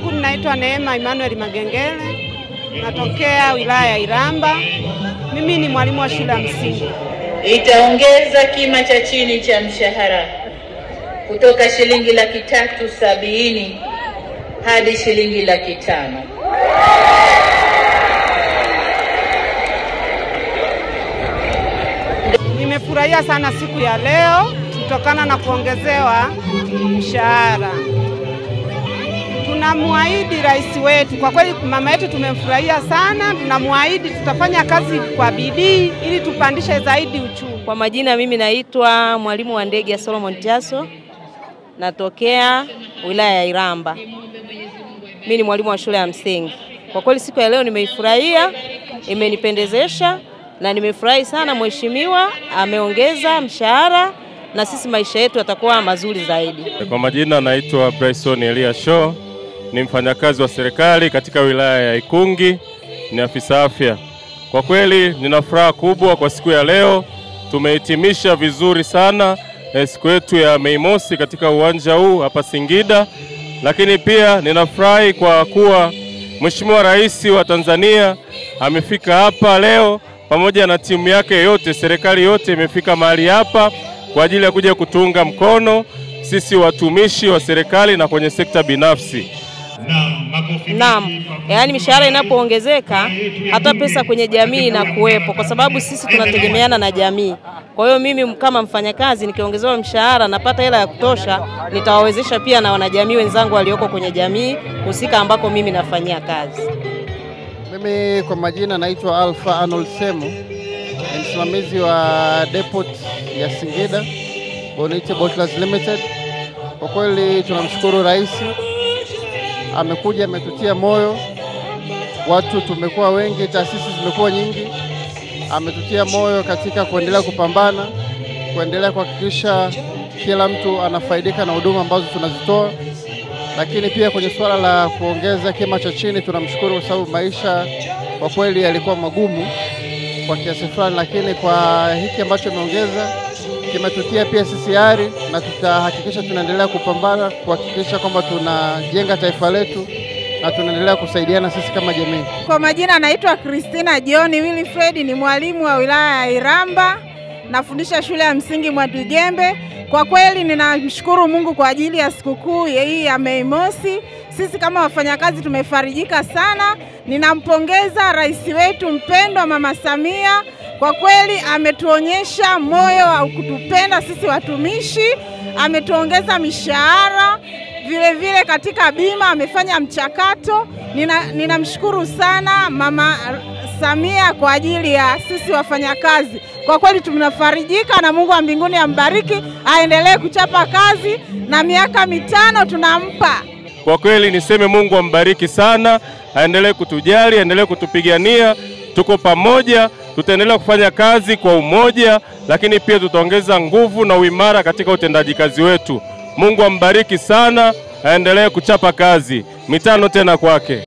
yangu ninaitwa Neema Emmanuel Magengele, natokea wilaya ya Iramba. Mimi ni mwalimu wa shule ya msingi. Itaongeza kima cha chini cha mshahara kutoka shilingi 370,000 hadi shilingi 500,000. Nimefurahia sana siku ya leo kutokana na kuongezewa mshahara. Tunamuahidi rais wetu, kwa kweli mama yetu tumemfurahia sana, tunamuahidi tutafanya kazi kwa bidii ili tupandishe zaidi uchumi. Kwa majina mimi naitwa mwalimu wa ndege Solomon Jaso, natokea wilaya ya Iramba. Mimi ni mwalimu wa shule ya msingi. Kwa kweli siku ya leo nimeifurahia, imenipendezesha na nimefurahi sana mheshimiwa ameongeza mshahara na sisi maisha yetu yatakuwa mazuri zaidi. Kwa majina naitwa Bryson Elia Shaw, ni mfanyakazi wa serikali katika wilaya ya Ikungi, ni afisa afya. Kwa kweli nina furaha kubwa kwa siku ya leo. Tumehitimisha vizuri sana siku yetu ya Mei Mosi katika uwanja huu hapa Singida, lakini pia ninafurahi kwa kuwa Mheshimiwa Rais wa Tanzania amefika hapa leo pamoja na timu yake yote. Serikali yote imefika mahali hapa kwa ajili ya kuja kutunga mkono sisi watumishi wa serikali na kwenye sekta binafsi. Naam, yaani mishahara inapoongezeka hata pesa kwenye jamii inakuwepo, kwa sababu sisi tunategemeana na jamii. Kwa hiyo mimi kama mfanyakazi nikiongezewa mshahara napata hela ya kutosha, nitawawezesha pia na wanajamii wenzangu walioko kwenye jamii husika ambako mimi nafanyia kazi. Mimi kwa majina naitwa Alpha Arnold Semu, msimamizi wa depot ya Singida Bonite Bottlers Limited. Kwa kweli tunamshukuru rais, amekuja ametutia moyo, watu tumekuwa wengi, taasisi zimekuwa nyingi, ametutia moyo katika kuendelea kupambana, kuendelea kuhakikisha kila mtu anafaidika na huduma ambazo tunazitoa. Lakini pia kwenye swala la kuongeza kima cha chini tunamshukuru kwa sababu maisha kwa kweli yalikuwa magumu kwa kiasi fulani, lakini kwa hiki ambacho ameongeza kimetutia pia sisi ari, na tutahakikisha tunaendelea kupambana kuhakikisha kwamba tunajenga taifa letu na tunaendelea kusaidiana sisi kama jamii. Kwa majina naitwa Christina John Wilfred, ni mwalimu wa wilaya ya Iramba, nafundisha shule ya msingi Mwadugembe. Kwa kweli ninamshukuru Mungu kwa ajili ya sikukuu hii ya Mei Mosi. Sisi kama wafanyakazi tumefarijika sana. Ninampongeza rais wetu mpendwa Mama Samia. Kwa kweli ametuonyesha moyo wa kutupenda sisi watumishi, ametuongeza mishahara, vile vile katika bima amefanya mchakato. Ninamshukuru sana Mama Samia kwa ajili ya sisi wafanyakazi. Kwa kweli tunafarijika na Mungu wa mbinguni ambariki, aendelee kuchapa kazi na miaka 5 tunampa. Kwa kweli niseme Mungu ambariki sana, aendelee kutujali, aendelee kutupigania. Tuko pamoja, tutaendelea kufanya kazi kwa umoja, lakini pia tutaongeza nguvu na uimara katika utendaji kazi wetu. Mungu ambariki sana, aendelee kuchapa kazi. 5 tena kwake.